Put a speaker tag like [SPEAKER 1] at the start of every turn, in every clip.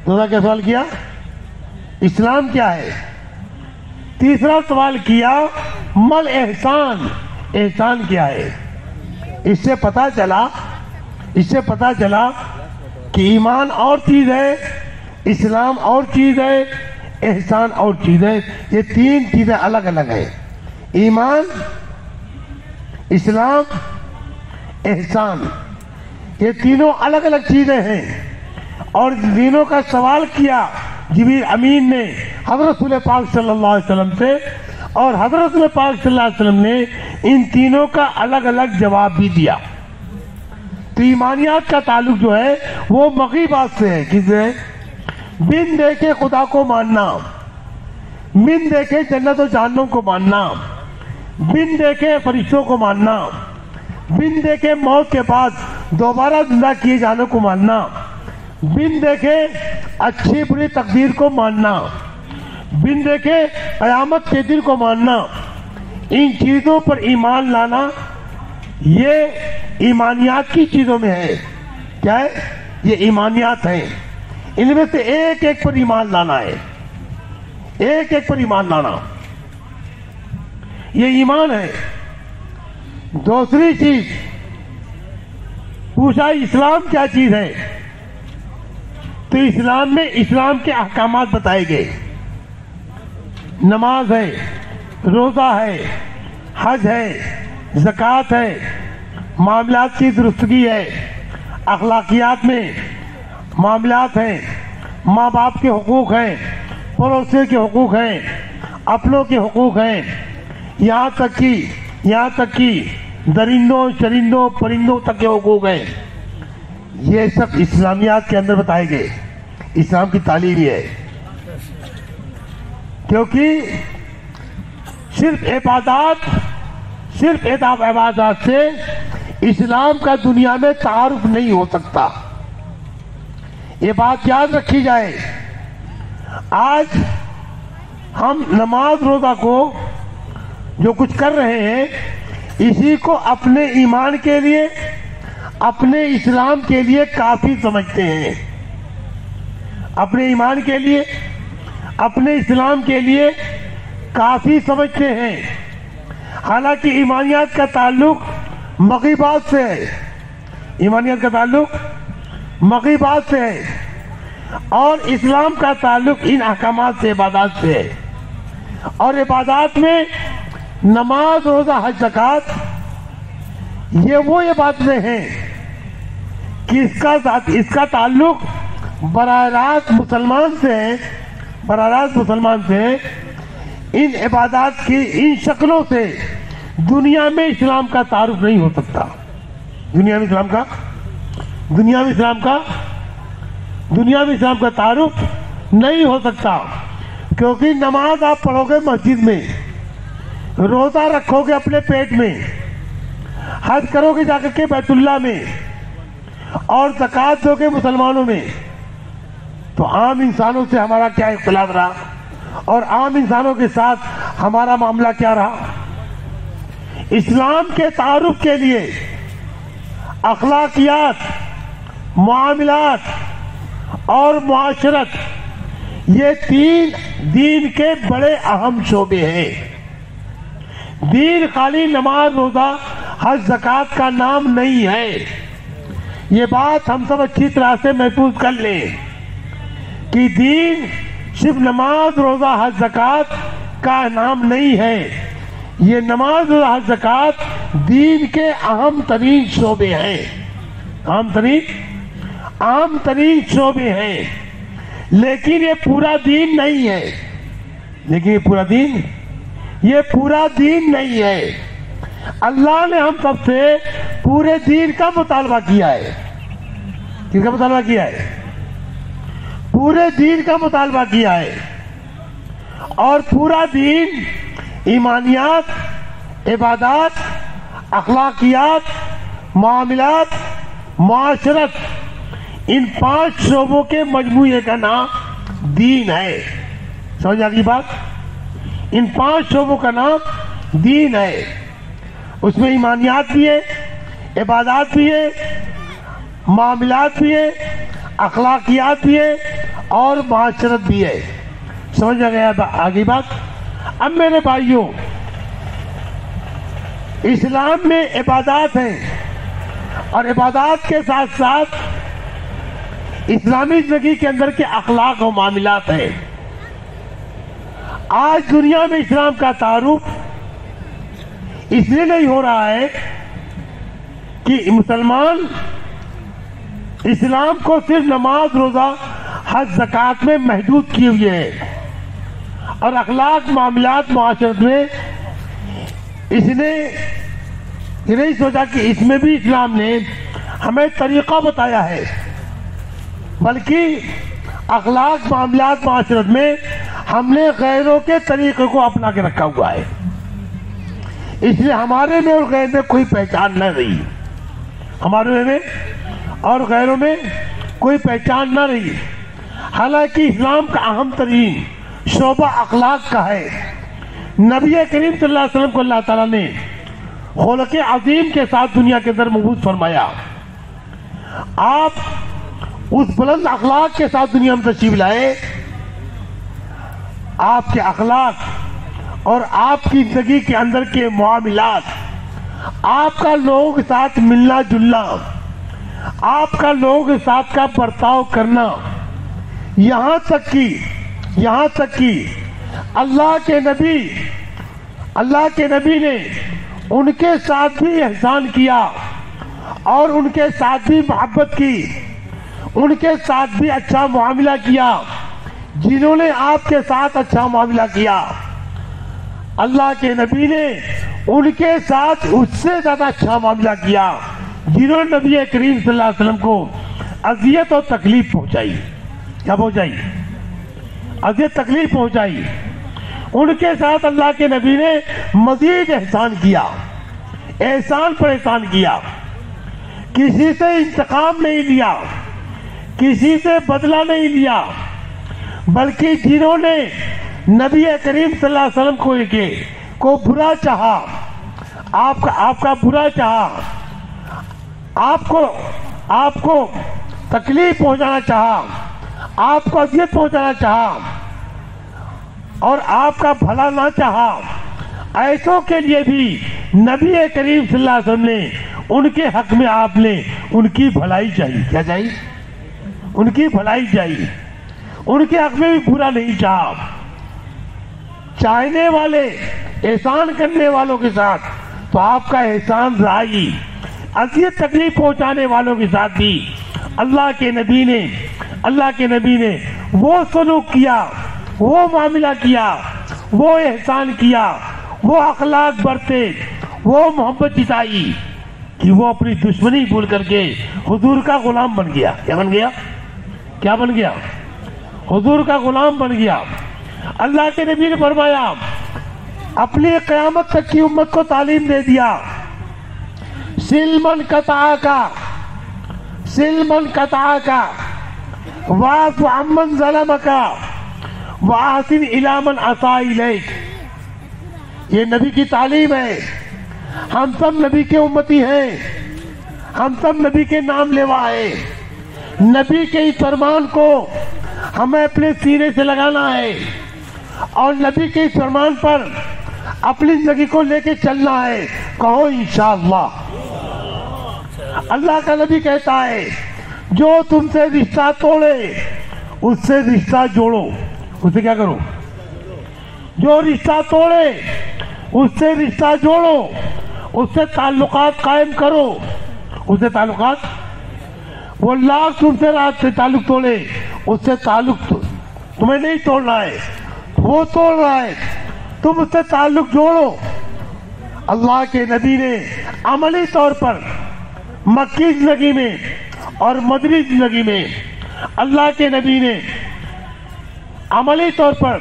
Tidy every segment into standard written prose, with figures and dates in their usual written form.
[SPEAKER 1] دوسرا کیا سوال کیا؟ اسلام کیا ہے؟ تیسرا سوال کیا مل احسان، احسان کیا ہے؟ اس سے پتا چلا کہ ایمان اور چیز ہے، اسلام اور چیز ہے، احسان اور چیز ہے. یہ تین چیزیں الگ الگ ہیں. ایمان، اسلام، احسان، یہ تینوں الگ الگ چیزیں ہیں. اور تینوں کا سوال کیا جبریل امین نے حضرت رسول پاک صلی اللہ علیہ وسلم سے، اور حضرت رسول پاک صلی اللہ علیہ وسلم نے ان تینوں کا الگ الگ جواب بھی دیا. تو ایمانیات کا تعلق جو ہے وہ مغیبات سے ہے. کس سے؟ بن دیکھے خدا کو ماننا، بن دیکھے جنت و جہنم کو ماننا، بن دیکھے فرشتوں کو ماننا، بن دیکھے موت کے بعد دوبارہ زندہ کیے جانے کو ماننا، بن دیکھے اچھی بری تقدیر کو ماننا، بن دیکھے قیامت کے دن کو ماننا. ان چیزوں پر ایمان لانا یہ ایمانیات کی چیزوں میں ہے. کیا ہے؟ یہ ایمانیات ہیں. ان میں سے ایک ایک پر ایمان لانا ہے، ایک ایک پر ایمان لانا یہ ایمان ہے. دوسری چیز پوچھا اسلام کیا چیز ہے؟ تو اسلام میں اسلام کے احکامات بتائے گئے. نماز ہے، روزہ ہے، حج ہے، زکوٰۃ ہے، معاملات کی درستگی ہے، اخلاقیات میں معاملات ہیں، ماں باپ کے حقوق ہیں، پڑوسیوں کے حقوق ہیں، اپنوں کے حقوق ہیں، یہاں تک کہ درندوں چرندوں پرندوں تک کے حقوق ہیں. یہ سب اسلامیات کے اندر بتائے گئے. اسلام کی تعلیم یہ ہے. کیونکہ صرف عبادات سے اسلام کا دنیا میں تعارف نہیں ہو سکتا. یہ بات یاد رکھی جائے. آج ہم نماز روزہ کو جو کچھ کر رہے ہیں اسی کو اپنے ایمان کے لیے، اپنے اسلام کے لیے کافی سمجھتے ہیں. اپنے ایمان کے لیے، اپنے اسلام کے لیے کافی سمجھتے ہیں. حالانکہ ایمانیات کا تعلق مغیبات سے ہے. ایمانیات کا تعلق مغیبات سے ہے، اور اسلام کا تعلق ان احکامات سے، عبادات سے ہے. اور عبادات میں نماز، روزہ، حج، زکوٰۃ یہ وہ عبادتیں ہیں کہ اس کا تعلق براہ راست مسلمان سے ہے، براہ راست مسلمان سے ہے. ان عبادات کی ان شکلوں سے دنیا میں اسلام کا تعارف نہیں ہو سکتا. دنیا میں اسلام کا تعارف نہیں ہو سکتا. کیونکہ نماز آپ پڑھو گے مسجد میں، روزہ رکھو گے اپنے پیٹ میں، حج کرو گے جا کر کے بیت اللہ میں، اور زکوٰۃ دو گے مسلمانوں میں. تو عام انسانوں سے ہمارا کیا اختلاف رہا، اور عام انسانوں کے ساتھ ہمارا معاملہ کیا رہا؟ اسلام کے تعارف کے لیے اخلاقیات، معاملات اور معاشرت یہ تین دین کے بڑے اہم شعبے ہیں. دین خالی نماز، روزہ، حج، زکوٰۃ کا نام نہیں ہے. یہ بات ہم سب اچھی طرح سے محفوظ کر لیں کہ دین صرف نماز، روزہ، حج، زکوٰۃ کا نام نہیں ہے. یہ نماز، روزہ، حج، زکوٰۃ دین کے اہم ترین شعبے ہیں. عام ترین شعبے ہیں. لیکن یہ پورا دین نہیں ہے. یہ پورا دین نہیں ہے. اللہ نے ہم سب سے پورے دین کا مطالبہ کیا ہے. کس کا مطالبہ کیا ہے؟ پورے دین کا مطالبہ کیا ہے. اور پورا دین ایمانیات، عبادات، اخلاقیات، معاملات، معاشرت، ان 5 شعبوں کے مجموعے کا نام دین ہے. سمجھ آ گئی بات؟ ان 5 شعبوں کا نام دین ہے. اس میں ایمانیات بھی ہے، عبادات بھی ہے، معاملات بھی ہے، اخلاقیات بھی ہے، اور معاشرت بھی ہے. سمجھ آ گیا آگے بات؟ اب میرے بھائیوں، اسلام میں عبادات ہیں اور عبادات کے ساتھ ساتھ اسلامی زندگی کے اندر کے اخلاق و معاملات ہیں. آج دنیا میں اسلام کا تعارف اس لیے نہیں ہو رہا ہے کہ مسلمان اسلام کو صرف نماز، روزہ، حج، زکوٰۃ میں محدود کیے ہوئے ہیں اور اخلاق، معاملات، معاشرت میں اس نے یہ نہیں سوچا کہ اس میں بھی اسلام نے ہمیں طریقہ بتایا ہے، بلکہ اخلاق، معاملات، معاشرت میں ہم نے غیروں کے طریقے کو اپنا کے رکھا ہوا ہے. اس لیے ہمارے میں اور غیر میں کوئی پہچان نہ رہی، ہمارے میں اور غیروں میں کوئی پہچان نہ رہی. حالانکہ اسلام کا اہم ترین شعبہ اخلاق کا ہے. نبی کریم صلی اللہ علیہ وسلم کو اللہ تعالیٰ نے خلق عظیم کے ساتھ دنیا کے اندر مبعوث فرمایا. آپ اس بلند اخلاق کے ساتھ دنیا میں تشریف لائے. آپ کے اخلاق اور آپ کی زندگی کے اندر کے معاملات، آپ کا لوگوں کے ساتھ ملنا جلنا، آپ کا لوگوں کے ساتھ کا برتاؤ کرنا، یہاں تک کہ اللہ کے نبی نے ان کے ساتھ بھی احسان کیا اور ان کے ساتھ بھی محبت کی، ان کے ساتھ بھی اچھا معاملہ کیا. جنہوں نے آپ کے ساتھ اچھا معاملہ کیا، اللہ کے نبی نے ان کے ساتھ اس سے زیادہ اچھا معاملہ کیا جنہوں نے نبی کریم صلی اللہ علیہ وسلم کو اذیت اور تکلیف پہنچائی. کیا پہنچائی؟ اذیت، تکلیف پہنچائی. ان کے ساتھ اللہ کے نبی نے مزید احسان کیا، احسان پر احسان کیا. کسی سے انتقام نہیں لیا، کسی سے بدلہ نہیں لیا، بلکہ جنہوں نے نبی کریم صلی اللہ علیہ وسلم کو برا چاہا، آپ کا برا چاہا، آپ کو تکلیف پہنچانا چاہا، آپ کو اذیت پہنچانا چاہا اور آپ کا بھلا نہ چاہا، ایسوں کے لیے بھی نبی کریم صلی اللہ علیہ وسلم نے ان کے حق میں آپ نے ان کی بھلائی چاہیے. کیا چاہیے؟ ان کی بھلائی چاہیے. ان کے حق میں بھی برا نہیں چاہا. چاہنے والے، احسان کرنے والوں کے ساتھ تو آپ کا احسان رہی، اذیت تکلیف پہنچانے والوں کے ساتھ بھی اللہ کے نبی نے وہ سلوک کیا، وہ معاملہ کیا، وہ احسان کیا، وہ اخلاق برتے، وہ محبت جتائی کہ وہ اپنی دشمنی بھول کر کے حضور کا غلام بن گیا. کیا بن گیا؟ حضور کا غلام بن گیا. اللہ کے نبی نے فرمایا، اپنی قیامت تک کی امت کو تعلیم دے دیا، سلمن قطع کا واعف عمن ظلمک واحسن الی من اساء الیک. یہ نبی کی تعلیم ہے. ہم سب نبی کے امتی ہیں، ہم سب نبی کے نام لیوا ہیں. نبی کے اس فرمان کو ہمیں اپنے سینے سے لگانا ہے اور نبی کے اس فرمان پر اپنی زندگی کو لے کے چلنا ہے. کہو انشاءاللہ. اللہ کا نبی کہتا ہے، جو تم سے رشتہ توڑے اس سے رشتہ جوڑو. اس سے کیا کرو؟ جو رشتہ توڑے اس سے رشتہ جوڑو، اس سے تعلقات قائم کرو. اس سے تعلقات، وہ لاکھ تم سے تعلق توڑے، اس سے تعلق تمہیں نہیں توڑنا ہے، وہ توڑ رہا ہے، تم اس سے تعلق جوڑو. اللہ کے نبی نے عملی طور پر مکی زندگی میں اور مدنی زندگی میں اللہ کے نبی نے عملی طور پر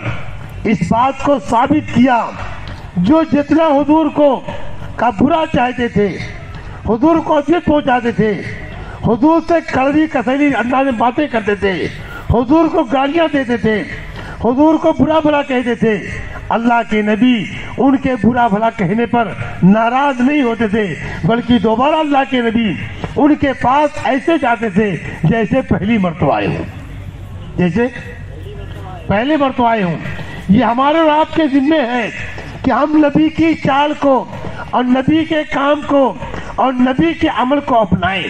[SPEAKER 1] اس بات کو ثابت کیا. جو جتنا حضور کو کا برا چاہتے تھے، حضور کو اذیت پہنچاتے تھے، حضور سے کڑوی کسیلی انداز میں باتیں کرتے تھے، حضور کو گالیاں دیتے تھے، حضور کو برا بھلا کہتے تھے، اللہ کے نبی ان کے برا بھلا کہنے پر ناراض نہیں ہوتے تھے، بلکہ دوبارہ اللہ کے نبی ان کے پاس ایسے جاتے تھے جیسے پہلی مرتبہ آئے ہوں. جیسے پہلی مرتبہ آئے ہوں. یہ ہمارے اور آپ کے ذمے ہے کہ ہم نبی کی چال کو اور نبی کے کام کو اور نبی کے عمل کو اپنائیں.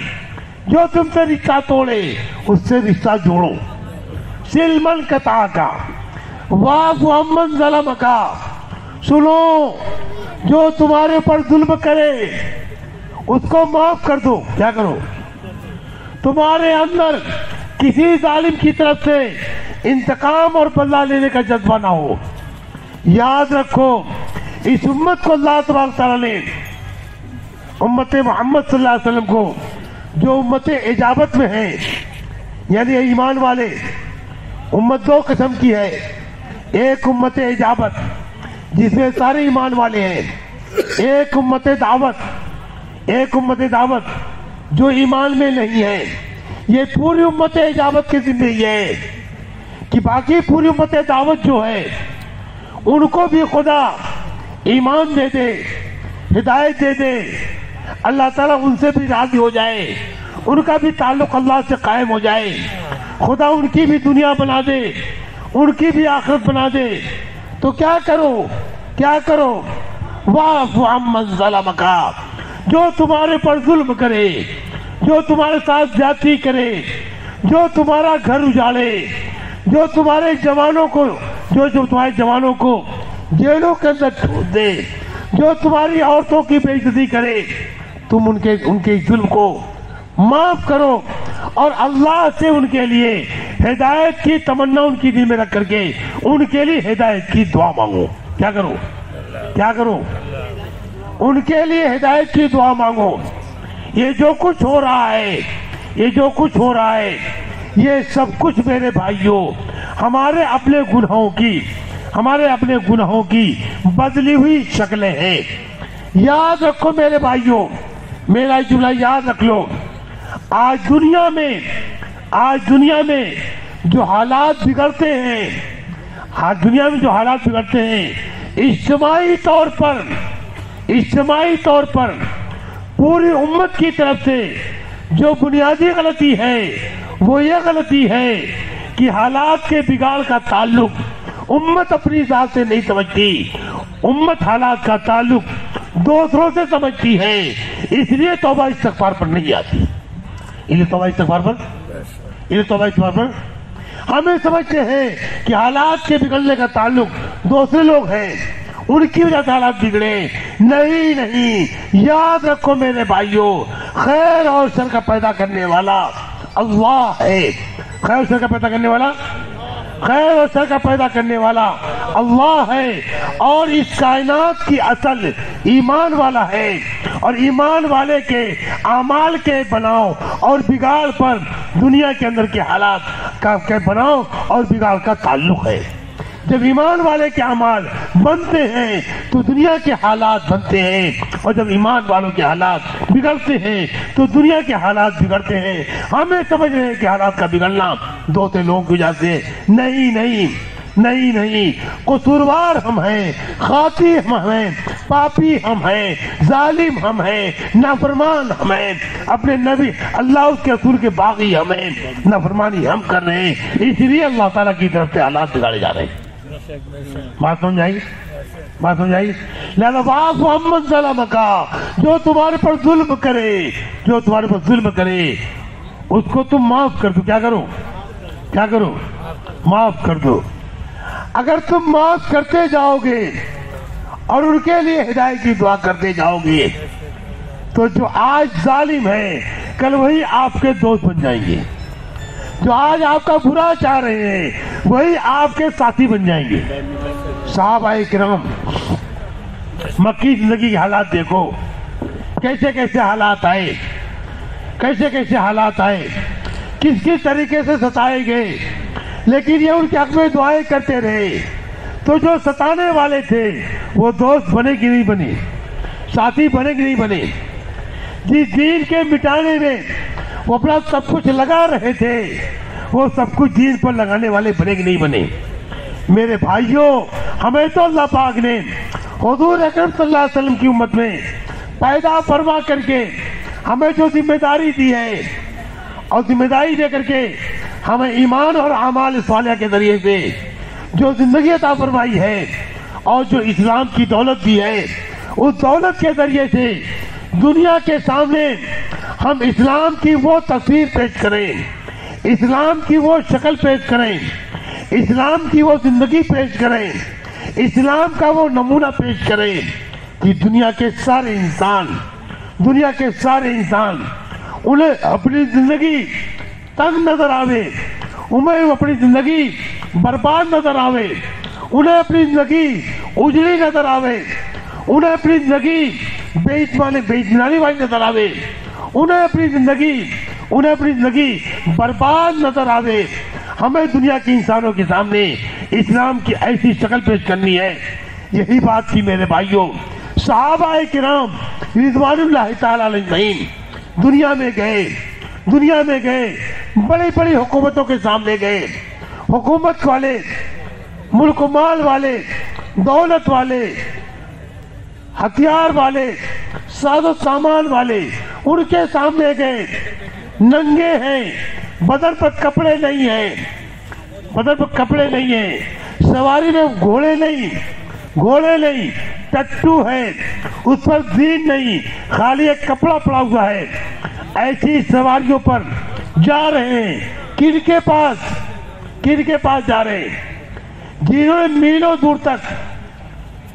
[SPEAKER 1] جو تم سے رشتہ توڑے اس سے رشتہ جوڑو. سل من قطع کا واعف عمن ظلم کا. سنو، جو تمہارے پر ظلم کرے اس کو معاف کر دو. کیا کرو؟ تمہارے اندر کسی ظالم کی طرف سے انتقام اور بدلہ لینے کا جذبہ نہ ہو. یاد رکھو، اس امت کو اللہ تبارک تعالیٰ نے، امت محمد صلی اللہ علیہ وسلم کو، جو امت اجابت میں ہیں یعنی ایمان والے، امت دو قسم کی ہے. ایک امت اجابت جس میں سارے ایمان والے ہیں. ایک امت دعوت جو ایمان میں نہیں ہے. یہ پوری امت اجابت کے ذمہ یہ ہے کہ باقی پوری امت دعوت جو ہے ان کو بھی خدا ایمان دے دے، ہدایت دے دے، اللہ تعالیٰ ان سے بھی راضی ہو جائے، ان کا بھی تعلق اللہ سے قائم ہو جائے، خدا ان کی بھی دنیا بنا دے، ان کی بھی آخرت بنا دے. تو کیا کرو؟ واعف عمن ظلم کا. جو تمہارے پر ظلم کرے، جو تمہارے ساتھ زیادتی کرے، جو تمہارا گھر اجاڑے، جو تمہارے جوانوں کو جیلوں کے اندر ٹھوس دے، جو تمہاری عورتوں کی بے عزتی کرے، تم ان کے ظلم کو معاف کرو اور اللہ سے ان کے لیے ہدایت کی تمنا ان کی دل میں رکھ کر کے ان کے لیے ہدایت کی دعا مانگو. کیا کرو؟ ان کے لیے ہدایت کی دعا مانگو. یہ جو کچھ ہو رہا ہے یہ سب کچھ میرے بھائیوں ہمارے اپنے گناہوں کی بدلی ہوئی شکلیں ہیں. یاد رکھو میرے بھائیوں، میرا جملہ یاد رکھ لو. آج دنیا میں جو حالات بگڑتے ہیں، اجتماعی طور پر پوری امت کی طرف سے جو بنیادی غلطی ہے وہ یہ غلطی ہے کہ حالات کے بگاڑ کا تعلق امت اپنی ذات سے نہیں سمجھتی. امت حالات کا تعلق دوسروں سے سمجھتی ہے، اس لیے توبہ استغفار پر نہیں آتی. ہمیں سمجھتے ہیں کہ حالات کے بگڑنے کا تعلق دوسرے لوگ ہیں، ان کی وجہ سے حالات بگڑے. نہیں، یاد رکھو میرے بھائیوں، خیر اور شر کا پیدا کرنے والا اللہ ہے. خیر اور شر کا پیدا کرنے والا اللہ ہے، اور اس کائنات کی اصل ایمان والا ہے، اور ایمان والے کے اعمال کے بناؤ اور بگاڑ پر دنیا کے اندر کے حالات کا بناؤ اور بگاڑ کا تعلق ہے. جب ایمان والے کے اعمال بنتے ہیں تو دنیا کے حالات بنتے ہیں، اور جب ایمان والوں کے حالات بگڑتے ہیں تو دنیا کے حالات بگڑتے ہیں. ہمیں سمجھ رہے ہیں کہ حالات کا بگڑنا دو تین لوگوں کی وجہ سے نہیں، قصوروار ہم ہیں، خاطی ہم ہیں، پاپی ہم ہیں، ظالم ہم ہیں، نافرمان ہم ہیں، اپنے نبی اللہ اس کے رسول کے باغی ہم ہیں، نافرمانی ہم کر رہے ہیں، اس لیے اللہ تعالیٰ کی طرف سے حالات بگاڑے جا رہے ہیں. بات سمجھائی؟ لہذا واعف عمن ظلم کا. جو تمہارے پر ظلم کرے اس کو تم معاف کر دو. کیا کرو؟ معاف کر دو. اگر تم معاف کرتے جاؤ گے اور ان کے لیے ہدایت کی دعا کرتے جاؤ گے تو جو آج ظالم ہے کل وہی آپ کے دوست بن جائیں گے. جو آج آپ کا برا چاہ رہے ہیں وہی آپ کے ساتھی بن جائیں گے. صحابہ کرام مکی زندگی کے حالات دیکھو، کیسے حالات آئے، کس طریقے سے ستائے گئے، لیکن یہ ان کے حق میں دعائیں کرتے رہے. تو جو ستانے والے تھے وہ دوست بنے کہ نہیں بنے، ساتھی بنے کہ نہیں بنے. جس دین کے مٹانے میں وہ اپنا سب کچھ لگا رہے تھے وہ سب کچھ دین پر لگانے والے بنے کہ نہیں بنے. میرے بھائیوں، ہمیں تو اللہ پاک نے حضور اکرم صلی اللہ علیہ وسلم کی امت میں پیدا فرما کر کے ہمیں جو ذمہ داری دی ہے اور ذمہ داری دے کر کے ہمیں ایمان اور اعمال صالحہ کے ذریعے سے جو زندگی عطا فرمائی ہے اور جو اسلام کی دولت دی ہے، اس دولت کے ذریعے سے دنیا کے سامنے ہم اسلام کی وہ تصویر پیش کریں، اسلام کی وہ شکل پیش کریں، اسلام کی وہ زندگی پیش کریں، اسلام کا وہ نمونہ پیش کریں کہ دنیا کے سارے انسان انہیں اپنی زندگی تنگ نظر آوے، انہیں اپنی زندگی برباد نظر آوے، انہیں اپنی زندگی اجڑی نظر آوے، انہیں اپنی زندگی بے اطمینانی والی نظر آوے، انہیں اپنی زندگی برباد نظر آوے۔ ہمیں دنیا کے انسانوں کے سامنے اسلام کی ایسی شکل پیش کرنی ہے۔ یہی بات تھی میرے بھائیوں، صحابہ کرام رضوان اللہ تعالی علیہم دنیا میں گئے، بڑی بڑی حکومتوں کے سامنے گئے، حکومت والے، ملک و مال والے، دولت والے، ہتھیار والے، ساز و سامان والے، ان کے سامنے گئے، ننگے ہیں، بدن پر کپڑے نہیں ہیں، سواری میں گھوڑے نہیں، ٹٹو ہے، اس پر زین نہیں، خالی ایک کپڑا پڑا ہوا ہے۔ ایسی سواریوں پر جا رہے ہیں، کن کے پاس جا رہے ہیں؟ جنہوں نے میلوں دور تک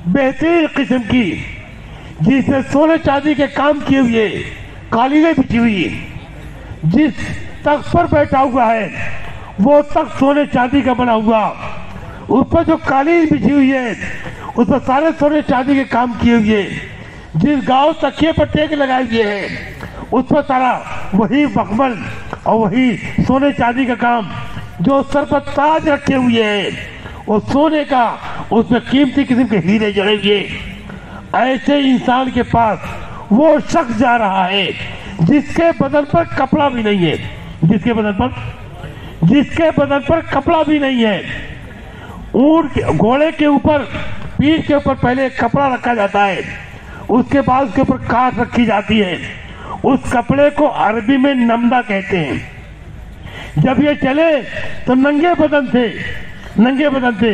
[SPEAKER 1] بہترین قسم کی، جس سے سونے چاندی کے کام کیے ہوئے قالینیں بچھی ہوئی، جس تخت پر بیٹھا ہوا ہے وہ تخت سونے چاندی کا بنا ہوا، اس پر جو قالین بچھی ہوئی ہے اس پر سارے سونے چاندی کے کام کیے ہوئے، جس گاؤں تکیے پر ٹیک لگائے ہوئے ہیں اس پر سارا وہی مخمل اور وہی سونے چاندی کا کام، جو سر پر تاج رکھے ہوئے ہیں وہ سونے کا، اس میں قیمتی قسم کے ہیرے جڑے ہوئے۔ ایسے انسان کے پاس وہ شخص جا رہا ہے جس کے بدن پر کپڑا بھی نہیں ہے، جس کے بدن پر کپڑا بھی نہیں ہے۔ اونٹ گھوڑے کے اوپر، پیٹھ کے اوپر پہلے ایک کپڑا رکھا جاتا ہے، اس کے بعد اس کے اوپر کاٹ رکھی جاتی ہے، اس کپڑے کو عربی میں نمدہ کہتے ہیں۔ جب یہ چلے تو ننگے بدن تھے،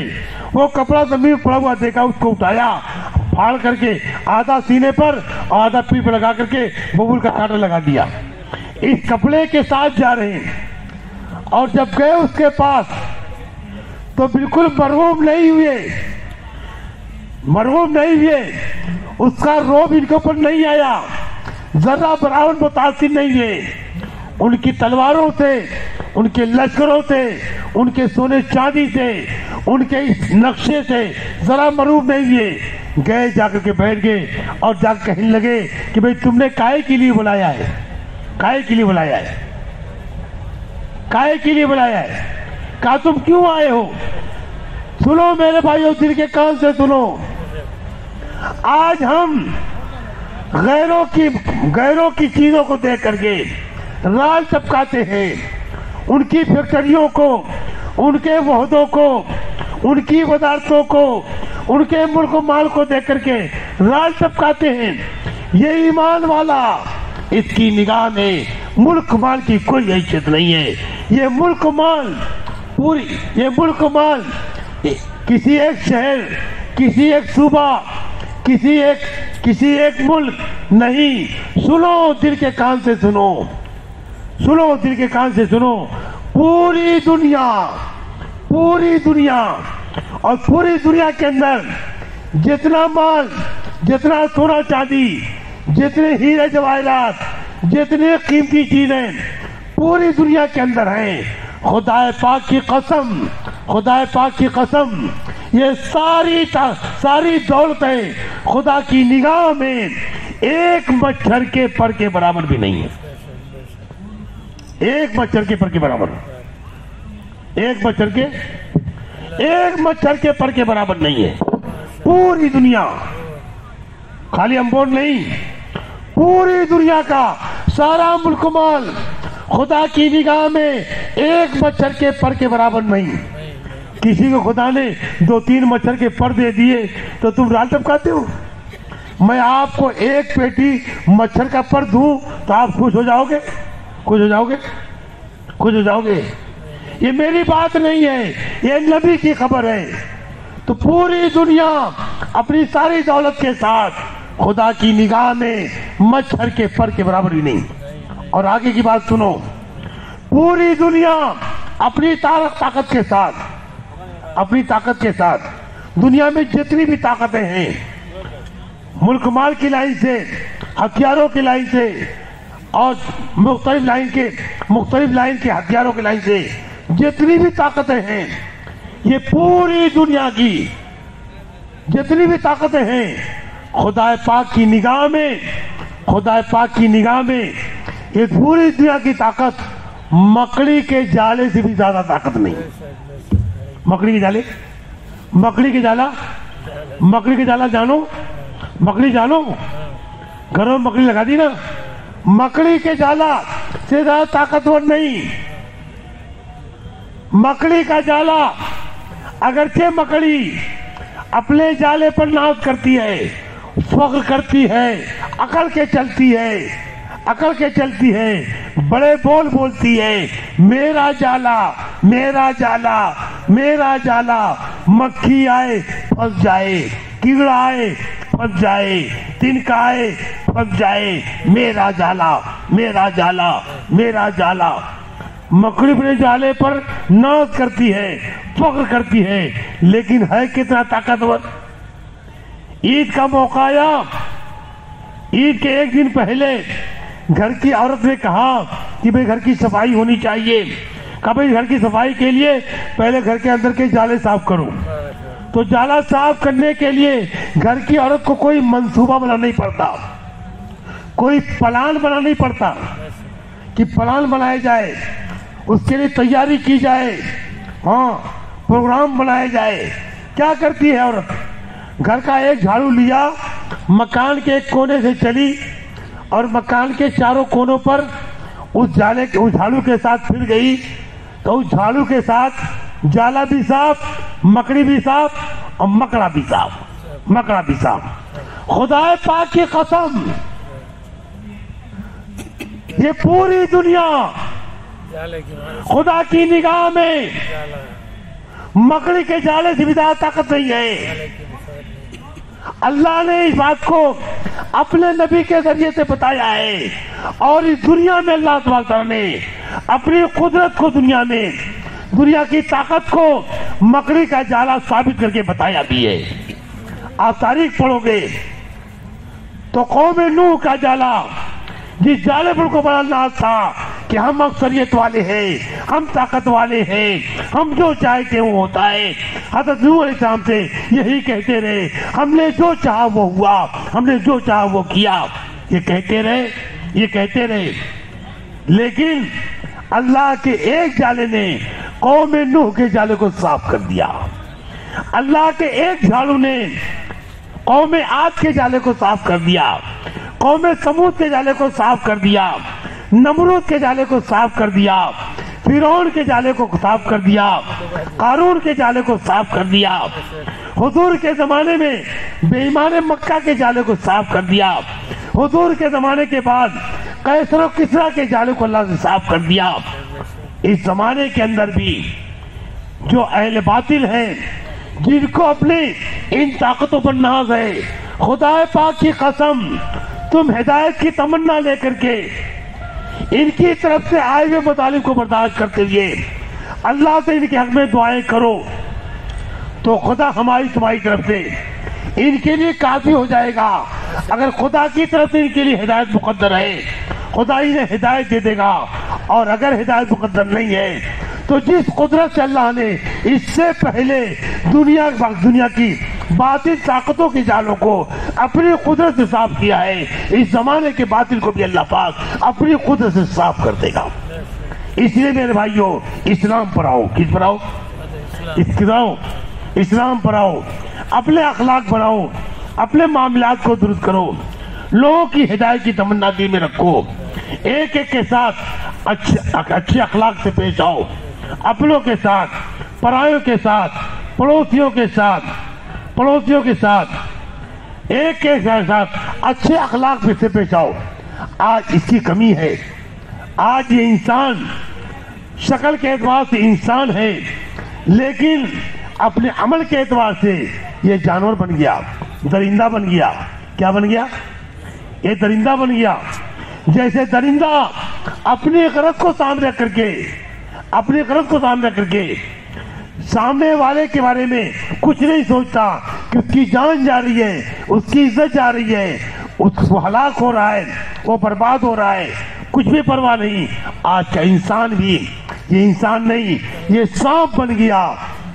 [SPEAKER 1] وہ کپڑا زمین پڑا ہوا دیکھا، اس کو اٹھایا، پھاڑ کر کے آدھا سینے پر اور آدھا پیٹھ پر لگا کر کے ببول کا کانٹا لگا دیا۔ اس کپڑے کے ساتھ جا رہے ہیں، اور جب گئے اس کے پاس تو بالکل مرغوب نہیں ہوئے، اس کا روب ان کے اوپر نہیں آیا، ذرہ برابر متاثر نہیں ہوئے۔ ان کی تلواروں سے، ان کے لشکروں سے، ان کے سونے چاندی سے، ان کے اس نقشے سے ذرا مروب نہیں ہوئے۔ گئے، جا کر کے بیٹھ گئے اور جا کر کہنے لگے کہ بھئی تم نے کائے کے لیے بلایا ہے؟ کہا تم کیوں آئے ہو؟ سنو میرے بھائیو، دل کے کان سے سنو، آج ہم غیروں کی چیزوں کو دیکھ کر کے رال ٹپکاتے ہیں، ان کی فیکٹریوں کو، ان کے وحدوں کو، ان کی وزارتوں کو، ان کے ملک و مال کو دیکھ کر کے رال ٹپکاتے ہیں۔ یہ ایمان والا، اس کی نگاہ میں ملک مال کی کوئی حیثیت نہیں ہے۔ یہ ملک مال کسی ایک شہر، کسی ایک صوبہ، کسی ایک ملک نہیں۔ سنو دل کے کان سے سنو، پوری دنیا اور پوری دنیا کے اندر جتنا مال، جتنا سونا چاندی، جتنے ہیرے جواہرات، جتنے قیمتی چیزیں پوری دنیا کے اندر ہیں، خدا پاک کی قسم یہ ساری دولتیں خدا کی نگاہ میں ایک مچھر کے پر کے برابر بھی نہیں ہے۔ ایک مچھر کے پر کے برابر نہیں ہے۔ پوری دنیا، خالی امبون نہیں، پوری دنیا کا سارا ملک مال خدا کی نگاہ میں ایک مچھر کے پر کے برابر نہیں۔ کسی کو خدا نے 2-3 مچھر کے پر دے دیے تو تم رال ٹپکاتے ہو؟ میں آپ کو ایک پیٹی مچھر کا پر دوں تو آپ خوش ہو جاؤ گے؟ یہ میری بات نہیں ہے، یہ نبی کی خبر ہے۔ تو پوری دنیا اپنی ساری دولت کے ساتھ خدا کی نگاہ میں مچھر کے پر کے برابر بھی نہیں۔ اور آگے کی بات سنو، پوری دنیا اپنی طاقت کے ساتھ، اپنی طاقت کے ساتھ دنیا میں جتنی بھی طاقتیں ہیں، ملک مال کی لائن سے، ہتھیاروں کی لائن سے، اور مختلف لائن کے ہتھیاروں کی لائن سے جتنی بھی طاقتیں ہیں، یہ پوری دنیا کی جتنی بھی طاقتیں ہیں، خدا پاک کی نگاہ میں یہ پوری دنیا کی طاقت مکڑی کے جالے سے بھی زیادہ طاقت نہیں۔ مکڑی کے جالا جانو، مکڑی جانو، گھروں میں مکڑی لگا دی نا، مکڑی کے جالا سے زیادہ طاقتور نہیں۔ مکڑی کا جالا، اگرچہ مکڑی اپنے جالے پر ناز کرتی ہے، فخر کرتی ہے، عقل کے چلتی ہے، بڑے بول بولتی ہے، میرا جالا، مکھی آئے پھنس جائے، کیڑا آئے پھنس جائے، تنکا آئے پھنس جائے، میرا جالا۔ مکڑی اپنے جالے پر ناز کرتی ہے، فخر کرتی ہے، لیکن ہے کتنا طاقتور۔ عید کا موقع آیا، عید کے ایک دن پہلے گھر کی عورت نے کہا کہ بھئی گھر کی صفائی ہونی چاہیے، کہا بھئی گھر کی صفائی کے لیے پہلے گھر کے اندر کے جالے صاف کرو۔ تو جالا صاف کرنے کے لیے گھر کی عورت کو کوئی منصوبہ بنانا نہیں پڑتا، کوئی پلان بنانا نہیں پڑتا کہ پلان بنایا جائے، اس کے لیے تیاری کی جائے، پروگرام بنایا جائے۔ کیا کرتی ہے عورت؟ گھر کا ایک جھاڑو لیا، مکان کے ایک کونے سے چلی اور مکان کے چاروں کونوں پر اس جھاڑو کے ساتھ پھر گئی، تو اس جھاڑو کے ساتھ جالا بھی صاف، مکڑی بھی صاف، اور مکڑا بھی صاف۔ خدا پاک کی قسم، یہ پوری دنیا خدا کی نگاہ میں مکڑی کے جالے سے بھی زیادہ طاقت نہیں ہے۔ اللہ نے اس بات کو اپنے نبی کے ذریعے سے بتایا ہے، اور اس دنیا میں اللہ تبارک تعالیٰ نے اپنی قدرت کو دنیا کی طاقت کو مکڑی کا جالا ثابت کر کے بتایا بھی ہے۔ آپ تاریخ پڑھو گے تو قوم نوح کا جالا، جس جالے پر کو بڑا ناز تھا کہ ہم اکثریت والے ہیں، ہم طاقت والے ہیں، ہم جو چاہتے ہیں وہ ہوتا ہے۔ حضرت نوح علیہ السلام سے یہی کہتے رہے، ہم نے جو چاہا وہ ہوا، ہم نے جو چاہا وہ کیا، یہ کہتے رہے۔ لیکن اللہ کے ایک جالے نے قوم نوح کے جالے کو صاف کر دیا۔ اللہ کے ایک جھاڑو نے قوم عاد کے جالے کو صاف کر دیا، قوم سمود کے جالے کو صاف کر دیا، نمرود کے جالے کو صاف کر دیا، فرعون کے جالے کو صاف کر دیا، قارون کے جالے کو صاف کر دیا، حضور کے زمانے میں بے ایمان مکہ کے جالے کو صاف کر دیا، حضور کے زمانے کے بعد قیصر و کسریٰ کے جالے کو اللہ نے صاف کر دیا۔ اس زمانے کے اندر بھی جو اہل باطل ہیں، جن کو اپنے ان طاقتوں پر ناز ہے، خدا پاک کی قسم، تم ہدایت کی تمنا لے کر کے ان کی طرف سے آئے ہوئے مطالب کو برداشت کرتے ہوئے اللہ سے ان کے حق میں دعائیں کرو، تو خدا ہماری تمہاری طرف سے ان کے لیے کافی ہو جائے گا۔ اگر خدا کی طرف سے ان کے لیے ہدایت مقدر ہے، خدا انہیں ہدایت دے دے گا، اور اگر ہدایت مقدر نہیں ہے تو جس قدرت سے اللہ نے اس سے پہلے دنیا کی باطل طاقتوں کے جالوں کو اپنی قدرت سے صاف کیا ہے، اس زمانے کے باطل کو بھی اللہ پاک اپنی قدرت سے صاف کر دے گا۔ اس لیے میرے بھائیوں، اسلام پر آؤ۔ کس پر آؤ؟ اسلام پر آؤ، اپنے اخلاق بناؤ، اپنے معاملات کو درست کرو، لوگوں کی ہدایت کی تمنا دل میں رکھو، ایک کے ساتھ اچھے اخلاق سے پیش آؤ، اپنوں کے ساتھ، پرایوں کے ساتھ، پڑوسیوں کے ساتھ ایک کے ساتھ اچھے اخلاق سے پیش آؤ۔ آج اس کی کمی ہے۔ آج یہ انسان شکل کے اعتبار سے انسان ہے، لیکن اپنے عمل کے اعتبار سے یہ جانور بن گیا، درندہ بن گیا۔ کیا بن گیا؟ یہ درندہ بن گیا۔ جیسے درندہ اپنی غرض کو سامنے رکھ کر کے سامنے والے کے بارے میں کچھ نہیں سوچتا کہ اس کی جان جا رہی ہے، اس کی عزت جا رہی ہے، وہ ہلاک ہو رہا ہے، وہ برباد ہو رہا ہے، کچھ بھی پرواہ نہیں۔ آج کا انسان بھی یہ انسان نہیں، یہ سانپ بن گیا،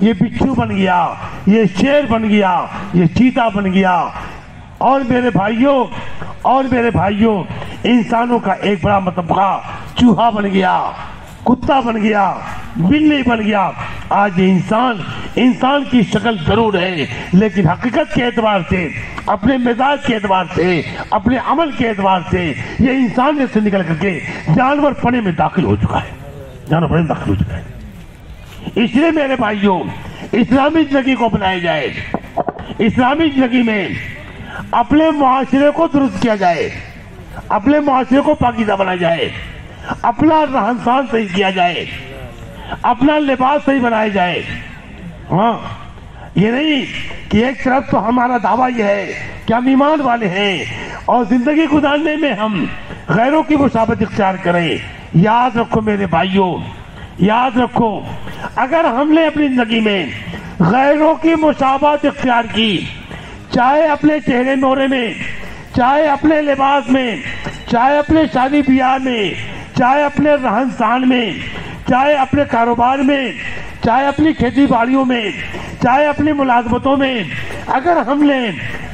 [SPEAKER 1] یہ بچھو بن گیا، یہ شیر بن گیا، یہ چیتا بن گیا۔ اور میرے بھائیوں انسانوں کا ایک بڑا طبقہ چوہا بن گیا، کتا بن گیا، بلی بن گیا۔ آج یہ انسان کی شکل ضرور ہے، لیکن حقیقت کے اعتبار سے، اپنے مزاج کے اعتبار سے، اپنے عمل کے اعتبار سے یہ انسانیت سے نکل کر کے جانور پنے میں داخل ہو چکا ہے۔ اس لیے میرے بھائیوں اسلامی زندگی کو اپنایا جائے، اسلامی زندگی میں اپنے معاشرے کو درست کیا جائے، اپنے معاشرے کو پاکیزہ بنایا جائے، اپنا رہن سہن صحیح کیا جائے، اپنا لباس صحیح بنایا جائے۔ ہاں، یہ نہیں کہ ایک طرف تو ہمارا دعویٰ یہ ہے کہ ہم ایمان والے ہیں اور زندگی گزارنے میں ہم غیروں کی مشابہت اختیار کریں۔ یاد رکھو میرے بھائیوں، یاد رکھو، اگر ہم نے اپنی زندگی میں غیروں کی مشابہت اختیار کی، چاہے اپنے چہرے نورے میں، چاہے اپنے لباس میں، چاہے اپنے شادی بیاہ میں، چاہے اپنے رہن سہن میں، چاہے اپنے کاروبار میں، چاہے اپنی کھیتی باڑیوں میں، چاہے اپنی ملازمتوں میں، اگر ہم نے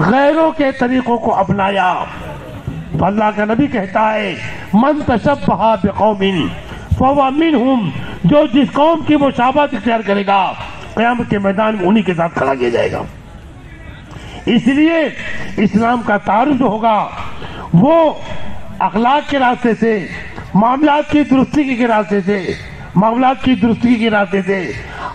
[SPEAKER 1] غیروں کے طریقوں کو اپنایا تو اللہ کا نبی کہتا ہے من تشبہ بقوم فہو منہم، جو جس قوم کی مشابہت اختیار کرے گا قیامت کے میدان میں انہی کے ساتھ کھڑا کیا جائے گا۔ اس لیے اسلام کا تعارف جو ہوگا وہ اخلاق کے راستے سے، معاملات کی درستگی کے راستے سے،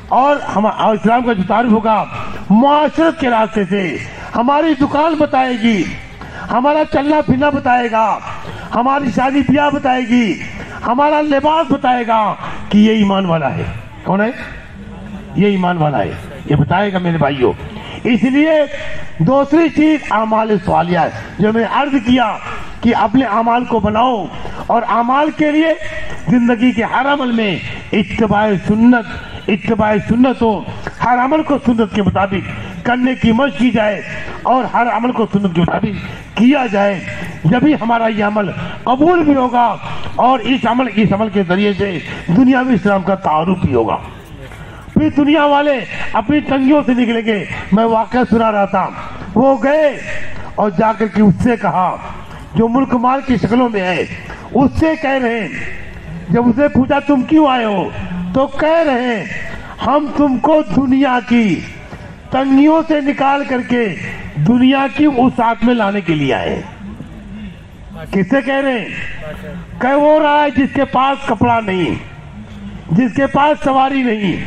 [SPEAKER 1] اور اسلام کا جو تعارف ہوگا معاشرت کے راستے سے۔ ہماری دکان بتائے گی، ہمارا چلنا پھرنا بتائے گا، ہماری شادی بیاہ بتائے گی، ہمارا لباس بتائے گا کہ یہ ایمان والا ہے۔ کون ہے؟ یہ ایمان والا ہے، یہ بتائے گا میرے بھائیوں۔ اس لیے دوسری چیز اعمال صالحہ، جو میں نے عرض کیا کہ اپنے اعمال کو بناؤ، اور اعمال کے لیے زندگی کے ہر عمل میں اتباع سنت ہو، ہر عمل کو سنت کے مطابق کرنے کی مشق کی جائے اور ہر عمل کو سنت کے مطابق کیا جائے، جبھی ہمارا یہ عمل قبول بھی ہوگا اور اس عمل کے ذریعے سے دنیاوی اسلام کا تعارف بھی ہوگا۔ پھر دنیا والے اپنی تنگیوں سے نکلیں گے۔ میں واقعہ سنا رہا تھا، وہ گئے اور جا کر کے اس سے کہا جو ملک مال کی شکلوں میں ہے، اس سے کہہ رہے ہیں، جب اسے پوچھا تم کیوں آئے ہو تو کہہ رہے ہیں ہم تم کو دنیا کی تنگیوں سے نکال کر کے دنیا کی وسعت میں لانے کے لیے آئے۔ کس سے کہہ رہے ہیں؟ کہہ وہ رہا ہے جس کے پاس کپڑا نہیں، جس کے پاس سواری نہیں،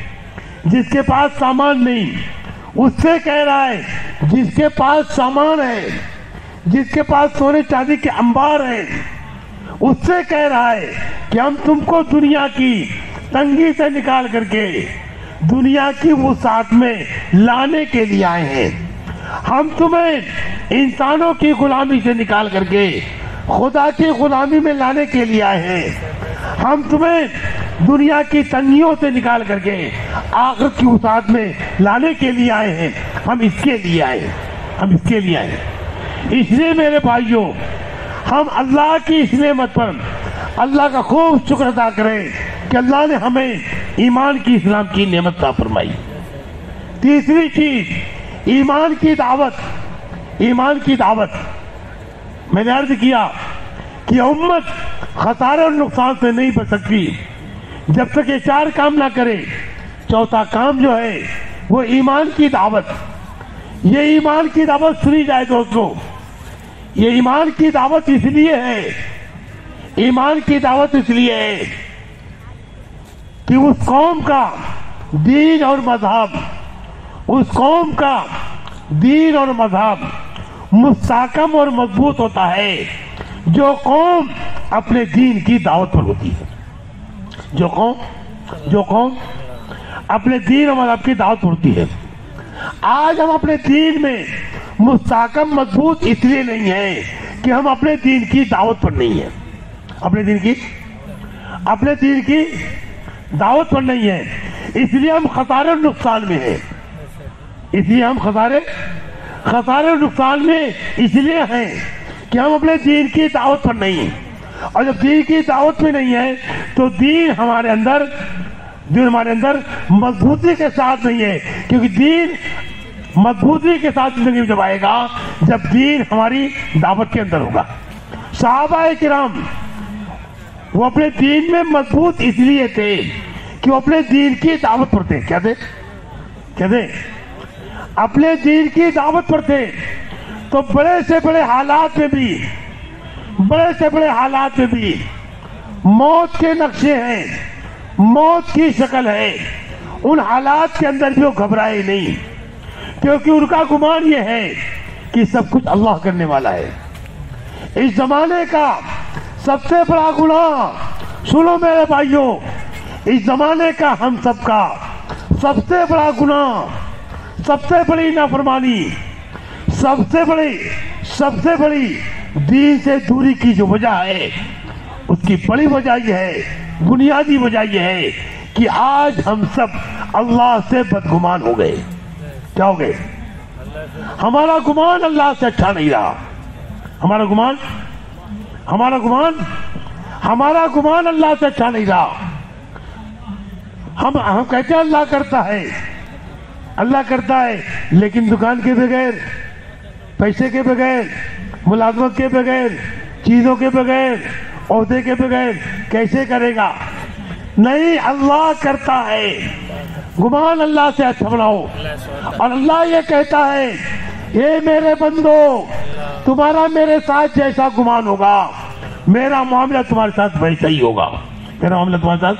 [SPEAKER 1] جس کے پاس سامان نہیں، اس سے کہہ رہا ہے جس کے پاس سامان ہے، جس کے پاس سونے چاندی کے انبار ہیں، اس سے کہہ رہا ہے کہ ہم تم کو دنیا کی تنگی سے نکال کر کے دنیا کی وسعت میں لانے کے لیے آئے ہیں۔ ہم تمہیں انسانوں کی غلامی سے نکال کر کے خدا کی غلامی میں لانے کے لیے آئے ہیں۔ ہم تمہیں دنیا کی تنگیوں سے نکال کر کے آخرت کی وسعت میں لانے کے لیے آئے ہیں۔ ہم اس کے لیے آئے ہیں۔ اس لیے میرے بھائیوں، ہم اللہ کی اس نعمت پر اللہ کا خوب شکر ادا کریں کہ اللہ نے ہمیں ایمان کی، اسلام کی نعمت عطا فرمائی۔ تیسری چیز ایمان کی دعوت۔ میں نے عرض کیا کہ امت خسارے اور نقصان سے نہیں بچ سکتی جب تک یہ چار کام نہ کرے۔ چوتھا کام جو ہے وہ ایمان کی دعوت۔ یہ ایمان کی دعوت سنی جائے دوستو، یہ ایمان کی دعوت اس لیے ہے کہ اس قوم کا دین اور مذہب مستحکم اور مضبوط ہوتا ہے جو قوم اپنے دین کی دعوت پر ہوتی ہے، جو قوم جو قوم اپنے دین و مذہب کی دعوت پڑتی ہے. آج ہم اپنے دین میں مستحکم مضبوط اس لیے نہیں ہیں کہ ہم اپنے دین کی دعوت پر نہیں ہیں. اپنے دین کی دعوت پر نہیں ہے، اس لیے ہم خسارے اور نقصان میں ہیں. اس لیے ہم خسارے اور نقصان میں اس لیے ہیں کہ ہم اپنے دین کی دعوت پر نہیں ہیں. اور جب دین کی دعوت میں نہیں ہے تو دین ہمارے اندر مضبوطی کے ساتھ نہیں ہے. کیونکہ دین مضبوطی کے ساتھ زندگی میں جب آئے گا جب دین ہماری دعوت کے اندر ہوگا. صحابہ کرام وہ اپنے دین میں مضبوط اس لیے تھے کہ وہ اپنے دین کی دعوت پر تھے. کیا تھے؟ اپنے دین کی دعوت پر تھے. تو بڑے سے بڑے حالات میں بھی موت کے نقشے ہیں، موت کی شکل ہے، ان حالات کے اندر بھی وہ گھبرائے نہیں، کیونکہ ان کا گمان یہ ہے کہ سب کچھ اللہ کرنے والا ہے. اس زمانے کا سب سے بڑا گناہ، سنو میرے بھائیوں، اس زمانے کا ہم سب کا سب سے بڑا گناہ، سب سے بڑی نافرمانی، سب سے بڑی دین سے دوری کی جو وجہ ہے، اس کی بڑی وجہ یہ ہے، بنیادی وجہ یہ ہے کہ آج ہم سب اللہ سے بدگمان ہو گئے. کیا ہو گئے؟ ہمارا گمان اللہ سے اچھا نہیں رہا. ہمارا گمان اللہ سے اچھا نہیں رہا. ہم کہتے ہیں اللہ کرتا ہے لیکن دکان کے بغیر، پیسے کے بغیر، ملازمت کے بغیر، چیزوں کے بغیر، عہدے کے بغیر کیسے کرے گا؟ نہیں، اللہ کرتا ہے. گمان اللہ سے اچھا بناؤ. اور اللہ یہ کہتا ہے، اے میرے بندو، تمہارا میرے ساتھ جیسا گمان ہوگا میرا معاملہ تمہارے ساتھ ویسا ہی ہوگا. میرا معاملہ تمہارے ساتھ.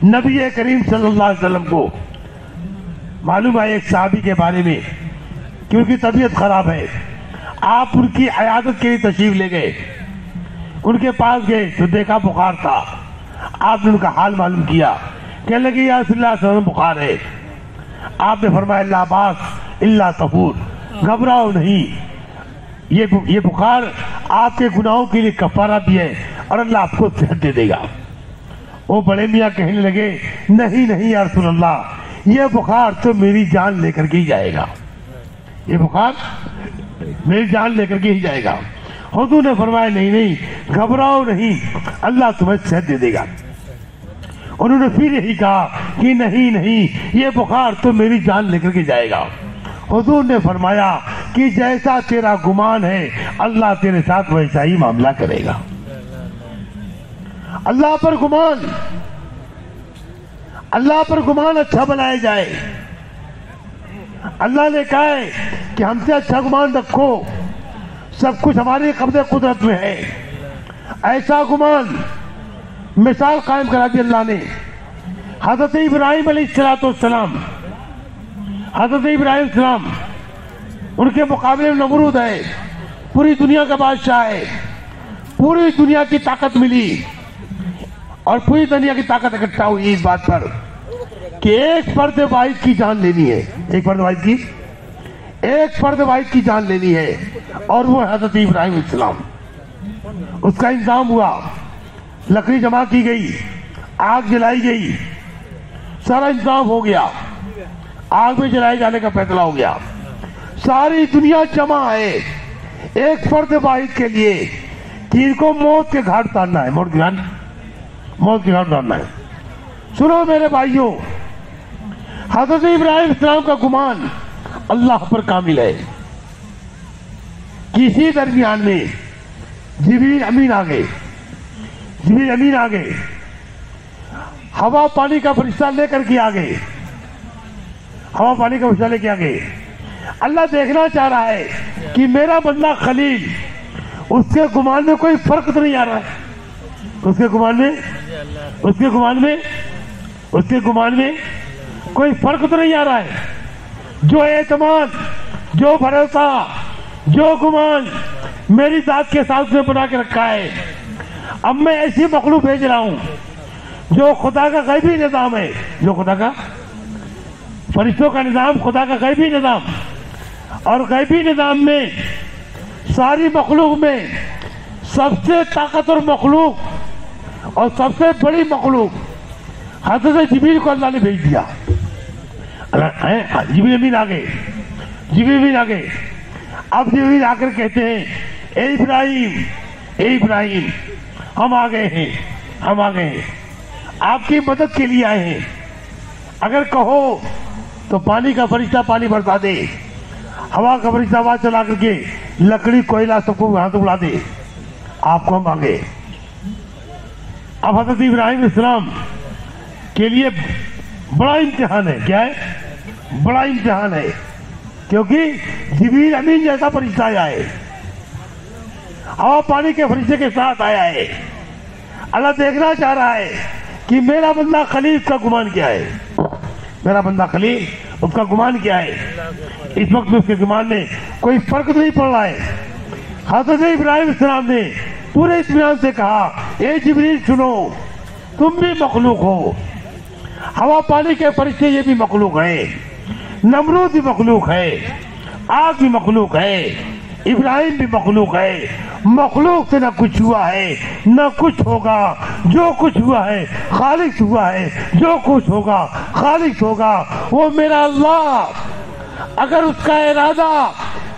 [SPEAKER 1] نبی کریم صلی اللہ علیہ وسلم کو معلوم ہے ایک صحابی کے بارے میں کہ ان کی طبیعت خراب ہے. آپ ان کی عیادت کے لیے تشریف لے گئے. ان کے پاس گئے تو دیکھا بخار تھا. آپ نے ان کا حال معلوم کیا. کہنے لگے یا رسول اللہ صلی اللہ علیہ وسلم بخار ہے. آپ نے فرمایا لا باس الا طہور، گھبراؤ نہیں، یہ بخار آپ کے گناہوں کے لیے کفارہ بھی ہے اور اللہ آپ کو صحت دے دے گا. وہ بڑے میاں کہنے لگے نہیں یا رسول اللہ، یہ بخار تو میری جان لے کر کے ہی جائے گا. یہ بخار میری جان لے کر کے ہی جائے گا. حضور نے فرمایا نہیں، گھبراؤ نہیں، اللہ تمہیں صحت دے دے گا. انہوں نے پھر یہی کہا کہ نہیں، یہ بخار تو میری جان لے کر کے جائے گا. حضور نے فرمایا کہ جیسا تیرا گمان ہے اللہ تیرے ساتھ ویسا ہی معاملہ کرے گا. اللہ پر گمان اچھا بنایا جائے. اللہ نے کہا ہے کہ ہم سے اچھا گمان رکھو، سب کچھ ہماری قبض قدرت میں ہے. ایسا گمان مثال قائم کرا دی اللہ نے. حضرت ابراہیم علیہ السلام ان کے مقابلے میں نمرود ہے، پوری دنیا کا بادشاہ ہے، پوری دنیا کی طاقت ملی اور پوری دنیا کی طاقت اکٹھا ہوئی اس بات پر کہ ایک فرد واحد کی جان لینی ہے. ایک فرد واحد کی جان لینی ہے اور وہ حضرت ابراہیم علیہ السلام. اس کا انتظام ہوا، لکڑی جمع کی گئی، آگ جلائی گئی، سارا انتظام ہو گیا، آگ میں جلائے جانے کا فیصلہ ہو گیا. ساری دنیا جمع ہے ایک فرد واحد کے لیے کہ ان کو موت کے گھاٹ اتارنا ہے. موت کے گھاٹ اتارنا ہے. سنو میرے بھائیوں، حضرت ابراہیم السلام کا گمان اللہ پر کامل ہے. کسی درمیان میں جبریل امین آ گئے، ہوا پانی کا فرشتہ لے کر کے آ گئے. اللہ دیکھنا چاہ رہا ہے کہ میرا بندہ خلیل، اس کے گمان میں کوئی فرق تو نہیں آ رہا ہے. اس کے گمان میں کوئی فرق تو نہیں آ رہا ہے. جو اعتماد، جو بھروسہ، جو گمان میری ذات کے ساتھ میں بنا کے رکھا ہے، اب میں ایسی مخلوق بھیج رہا ہوں جو خدا کا غیبی نظام ہے، جو خدا کا فرشتوں کا نظام، خدا کا غیبی نظام، اور غیبی نظام میں ساری مخلوق میں سب سے طاقتور مخلوق اور سب سے بڑی مخلوق حضرت جبریل کو اللہ نے بھیج دیا۔ جبریل امین آ گئے، جبریل امین آ گئے۔ اب جبریل آ کر کہتے ہیں اے ابراہیم، اے ابراہیم، ہم آ گئے ہیں، ہم آ گئے ہیں، آپ کی مدد کے لیے آئے ہیں، اگر کہو تو پانی کا فرشتہ پانی برسا دے، ہوا کا فرشتہ ہوا چلا کر کے لکڑی کوئلہ سب کو یہاں سے اڑا دے، آپ کو ہم مانگے۔ اب حضرت ابراہیم علیہ السلام کے لیے بڑا امتحان ہے، کیا ہے؟ بڑا امتحان ہے، کیونکہ جبریل امین جیسا فرشتہ آیا ہے، ہوا پانی کے فرشتے کے ساتھ آیا ہے۔ اللہ دیکھنا چاہ رہا ہے کہ میرا بندہ خلیل کا گمان کیا ہے، میرا بندہ خلیل اس کا گمان کیا ہے۔ اس وقت میں اس کے گمان میں کوئی فرق نہیں پڑ رہا ہے۔ حضرت ابراہیم علیہ السلام نے پورے اطمینان سے کہا اے جبریل سنو، تم بھی مخلوق ہو، ہوا پانی کے فرشتے یہ بھی مخلوق ہے، نمرود بھی مخلوق ہے، آگ بھی مخلوق ہے، ابراہیم بھی مخلوق ہے، مخلوق سے نہ کچھ ہوا ہے نہ کچھ ہوگا، جو کچھ ہوا ہے خالق ہوا ہے، جو کچھ ہوگا خالق ہوگا، وہ میرا اللہ۔ اگر اس کا ارادہ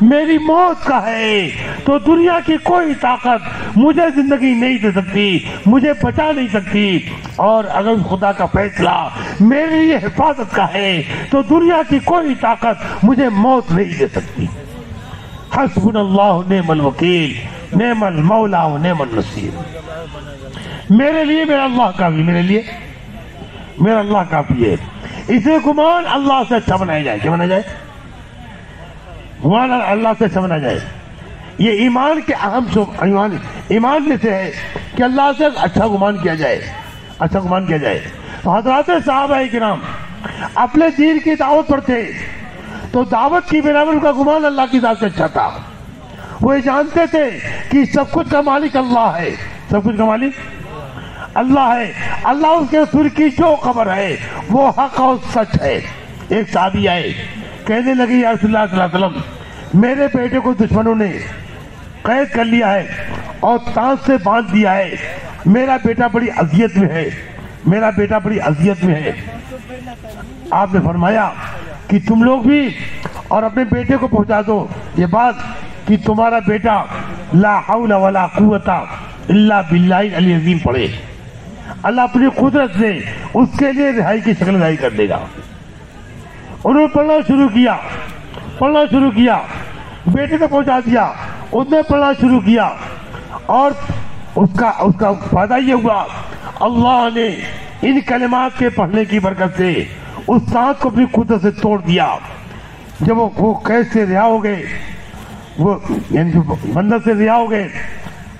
[SPEAKER 1] میری موت کا ہے تو دنیا کی کوئی طاقت مجھے زندگی نہیں دے سکتی، مجھے بچا نہیں سکتی، اور اگر خدا کا فیصلہ میری یہ حفاظت کا ہے تو دنیا کی کوئی طاقت مجھے موت نہیں دے سکتی۔ حسبنا اللہ نعم الوکیل، نعم المولا و نعم النصیر۔ میرے لیے میرا اللہ کافی، میرے لیے میرا اللہ کافی ہے۔ اسے گمان اللہ سے اچھا بنایا جائے، کیا بنایا جائے؟ گمان اللہ سے اچھا بنایا جائے۔ یہ ایمان کے اہم ایمان میں سے ہے کہ اللہ سے اچھا گمان کیا جائے، اچھا گمان کیا جائے۔ تو حضرات صحابہ کرام اپنے دین کی دعوت پر تھے، تو دعوت کی بنا پر ان کا گمان اللہ کی ذات سے اچھا تھا۔ وہ جانتے تھے کہ سب کچھ کا مالک اللہ ہے، سب کچھ کا مالک اللہ ہے، اللہ اس کے رسول کی جو خبر ہے وہ حق اور سچ ہے۔ ایک صحابی آئے، کہنے لگے یا رسول اللہ صلی اللہ علیہ وسلم، میرے بیٹے کو دشمنوں نے قید کر لیا ہے اور تانس سے باندھ دیا ہے، میرا بیٹا بڑی اذیت میں ہے، میرا بیٹا بڑی اذیت میں ہے۔ آپ نے فرمایا کہ تم لوگ بھی اور اپنے بیٹے کو پہنچا دو یہ بات کہ تمہارا بیٹا لا حول ولا قوت الا باللہ العلی العظیم پڑھے، اللہ اپنی قدرت سے اس کے لیے رہائی کی شکل ظاہر کر دے گا۔ انہوں نے پڑھنا شروع کیا، پڑھنا شروع کیا، بیٹے کو پہنچا دیا، اس نے پڑھنا شروع کیا، اور اس کا فائدہ یہ ہوا اللہ نے ان کلمات کے پڑھنے کی برکت سے اس سانس کو اپنی قدرت سے توڑ دیا۔ جب وہ قید سے رہا ہو گئے، وہ یعنی جو بندر سے رہا ہو گئے،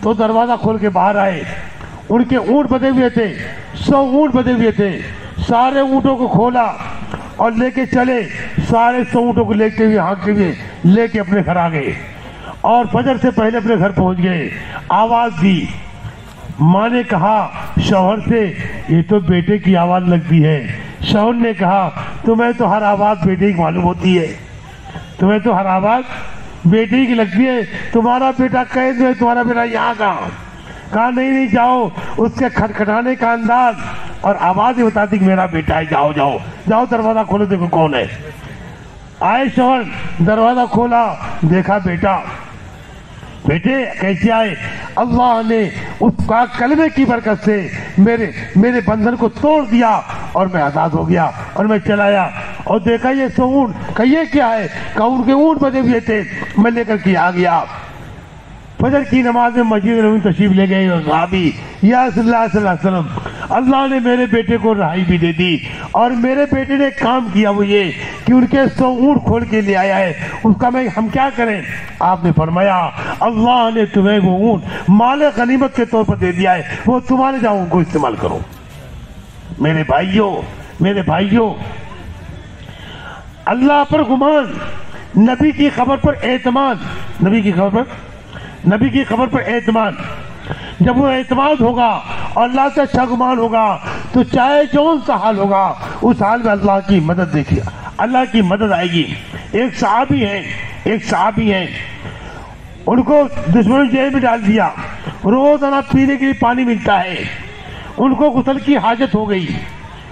[SPEAKER 1] تو دروازہ کھول کے باہر آئے۔ ان کے اونٹ بدے ہوئے تھے، 100 اونٹ بدے ہوئے تھے، سارے اونٹوں کو کھولا اور لے کے چلے، سارے 100 اونٹوں کو لیتے ہوئے ہانکتے ہوئے لے کے اپنے گھر آ گئے، اور فجر سے پہلے اپنے گھر پہنچ گئے۔ آواز دی، ماں نے کہا شوہر سے یہ تو بیٹے کی آواز لگتی ہے۔ شوہر نے کہا تمہیں تو ہر آواز بیٹے کی معلوم ہوتی ہے، تمہیں تو ہر آواز بیٹے کی لگتی ہے، تمہارا بیٹا قید ہے، تمہارا بیٹا یہاں کہاں؟ کہا نہیں جاؤ، اس کے کھٹکھٹانے کا انداز اور آواز ہی بتاتی کہ میرا بیٹا ہے، جاؤ جاؤ جاؤ دروازہ کھولو دیکھو کون ہے۔ آئے شوہر، دروازہ کھولا، دیکھا بیٹا۔ بیٹے کیسے آئے؟ اللہ نے اس کا کلمے کی برکت سے میرے بندھن کو توڑ دیا اور میں آزاد ہو گیا، اور میں چلایا اور دیکھا یہ 100 اونٹ، کہ یہ کیا ہے؟ کہ ان کے اونٹ بدے ہوئے تھے، میں لے کر کے آ گیا۔ فجر کی نماز میں مسجد نبوی تشریف لے گئے اور صحابی یا صلی اللہ علیہ وسلم، اللہ نے میرے بیٹے کو رہائی بھی دے دی، اور میرے بیٹے نے کام کیا وہ یہ کہ ان کے 100 اونٹ کھول کے لے آیا ہے، اس کا ہم کیا کریں؟ آپ نے فرمایا اللہ نے تمہیں وہ اونٹ مال غنیمت کے طور پر دے دیا ہے، وہ تمہارے جاؤ ان کو استعمال کرو۔ میرے بھائیوں، اللہ پر گمان، نبی کی خبر پر اعتماد، نبی کی خبر پر اعتماد، جب وہ اعتماد ہوگا اور اللہ سے اچھا گمان ہوگا تو چاہے جون سا حال ہوگا اس حال میں اللہ کی مدد دیکھیے، اللہ کی مدد آئے گی۔ ایک صحابی ہیں ان کو دشمنوں نے جیل میں ڈال دیا، روزانہ پینے کے لیے پانی ملتا ہے، ان کو غسل کی حاجت ہو گئی،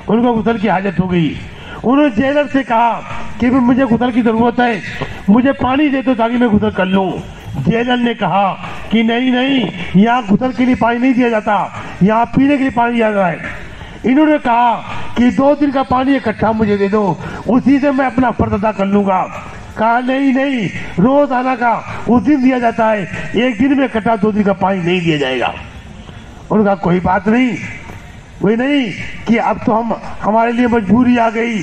[SPEAKER 1] انہوں نے جیلر سے کہا کہ مجھے غسل کی ضرورت ہے، مجھے پانی دے دو تاکہ میں غسل کر لوں۔ جیلر نے کہا کہ نہیں، یہاں غسل کے لیے پانی نہیں دیا جاتا، یہاں پینے کے لیے پانی دیا جاتا ہے۔ انہوں نے کہا کہ 2 دن کا پانی اکٹھا مجھے دے دو، اسی سے میں اپنا فرض ادا کر لوں گا۔ کہا نہیں، روزانہ کا اس دن دیا جاتا ہے، 1 دن میں اکٹھا 2 دن کا پانی نہیں دیا جائے گا۔ انہوں نے کہا کوئی بات نہیں، وہی نہیں کہ اب تو ہمارے لیے مجبوری آ گئی،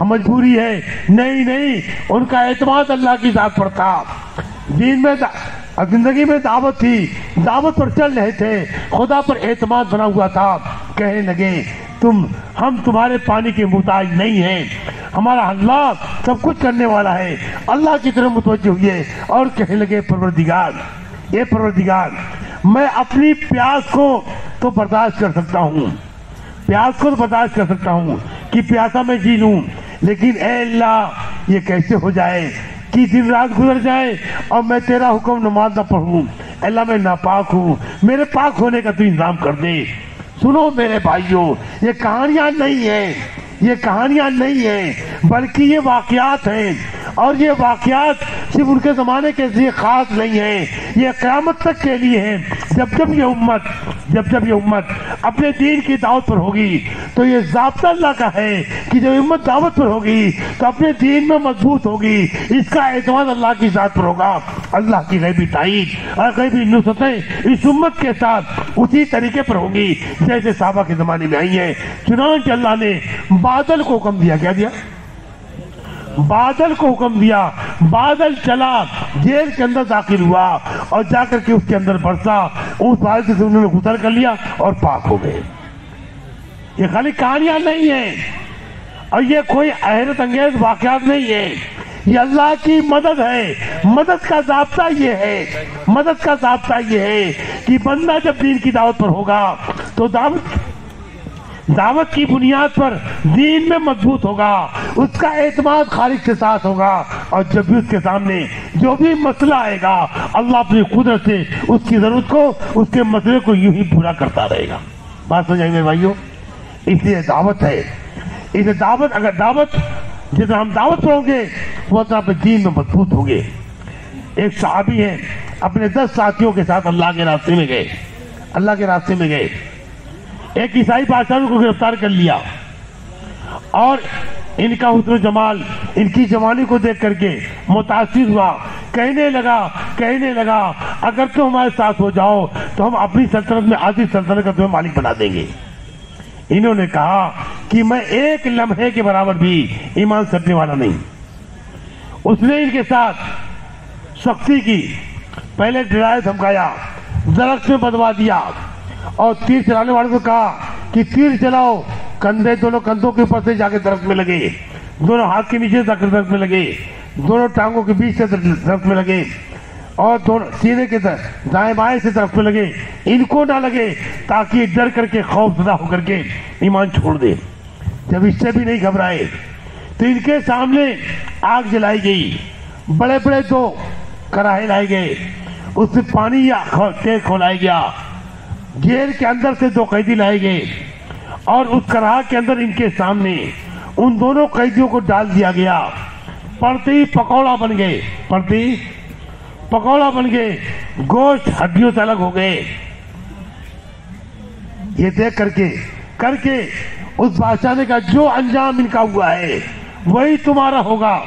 [SPEAKER 1] مجبوری ہے، نہیں، ان کا اعتماد اللہ کی ذات پر تھا۔ دین میں زندگی میں دعوت تھی، دعوت پر چل رہے تھے، خدا پر اعتماد بنا ہوا تھا۔ کہنے لگے ہم تمہارے پانی کے محتاج نہیں ہیں، ہمارا اللہ سب کچھ کرنے والا ہے۔ اللہ کی طرف متوجہ ہوئے اور کہنے لگے پروردگار میں اپنی پیاس کو تو برداشت کر سکتا ہوں کہ پیاسا میں جی لوں، لیکن اے اللہ یہ کیسے ہو جائے کہ دن رات گزر جائے اور میں تیرا حکم نماز نہ پڑھوں۔ اللہ میں ناپاک ہوں، میرے پاک ہونے کا تو انتظام کر دے۔ سنو میرے بھائیوں، یہ کہانیاں نہیں ہیں بلکہ یہ واقعات ہیں، اور یہ واقعات صرف ان کے زمانے کے لیے خاص نہیں ہیں، یہ قیامت تک کے لیے ہیں۔ جب یہ امت اپنے دین کی دعوت پر ہوگی تو یہ ضابطہ اللہ کا ہے کہ جب امت دعوت پر ہوگی تو اپنے دین میں مضبوط ہوگی، اس کا اعتماد اللہ کی ذات پر ہوگا۔ اللہ کی غیبی تائید اور غیبی نصرتیں اس امت کے ساتھ اسی طریقے پر ہوگی جیسے صحابہ کے زمانے میں آئی ہیں۔ چنانچہ اللہ نے بادل کو حکم دیا، کیا دیا؟ بادل کو حکم دیا، بادل چلا، جیل کے اندر داخل ہوا اور جا کر کے اس کے اندر برسا، اس بادل سے انہوں نے غسل کر لیا اور پاک ہو گئے۔ یہ خالی کہانیاں نہیں ہیں اور یہ کوئی حیرت انگیز واقعات نہیں ہے، یہ اللہ کی مدد ہے۔ مدد کا ضابطہ یہ ہے کہ بندہ جب دین کی دعوت پر ہوگا تو دعوت کی بنیاد پر دین میں مضبوط ہوگا، اس کا اعتماد خالق کے ساتھ ہوگا، اور جب بھی اس کے سامنے جو بھی مسئلہ آئے گا اللہ اپنی قدرت سے اس کی ضرورت کو، اس کے مسئلے کو یوں ہی پورا کرتا رہے گا۔ بات سمجھ آئی میرے بھائیوں؟ اس لیے دعوت ہے، اس لیے دعوت جتنا ہم دعوت پر ہوں گے وہ اتنا اپنے دین میں مضبوط ہوں گے۔ ایک صحابی ہے اپنے 10 ساتھیوں کے ساتھ اللہ کے راستے میں گئے، ایک عیسائی بادشاہ کو گرفتار کر لیا، اور ان کا حسن و جمال، ان کی جوانی کو دیکھ کر کے متاثر ہوا، کہنے لگا اگر تم ہمارے ساتھ ہو جاؤ تو ہم اپنی سلطنت میں آدھی سلطنت کا تمہیں مالک بنا دیں گے۔ انہوں نے کہا کہ میں ایک لمحے کے برابر بھی ایمان سے ہٹنے والا نہیں۔ اس نے ان کے ساتھ سختی کی، پہلے ڈرایا دھمکایا، درخت میں بدوا دیا، اور تیر چلانے والے کو کہا کہ تیر چلاؤ، دونوں کندھوں کے اوپر سے جا کے درخت میں لگے، دونوں ہاتھ کے نیچے جا کر درخت میں لگے، دونوں ٹانگوں کے بیچ سے درخت میں لگے، اور دونوں سینے کے دائیں بائیں سے درخت میں لگے، ان کو نہ لگے تاکہ ڈر کر کے خوف زدہ ہو کر کے ایمان چھوڑ دے۔ جب اس سے بھی نہیں گھبرائے تو ان کے سامنے آگ جلائی گئی، بڑے 2 کڑاہے لائے گئے، اس سے پانی تیز کھولایا گیا، جیل کے اندر سے 2 قیدی لائے گئے، اور اس کڑاہ کے اندر ان کے سامنے ان دونوں قیدیوں کو ڈال دیا گیا۔ پڑتے ہی پکوڑا بن گئے، گوشت ہڈیوں سے الگ ہو گئے۔ یہ دیکھ کر کے اس بادشاہ نے کہا جو انجام ان کا ہوا ہے وہی تمہارا ہوگا۔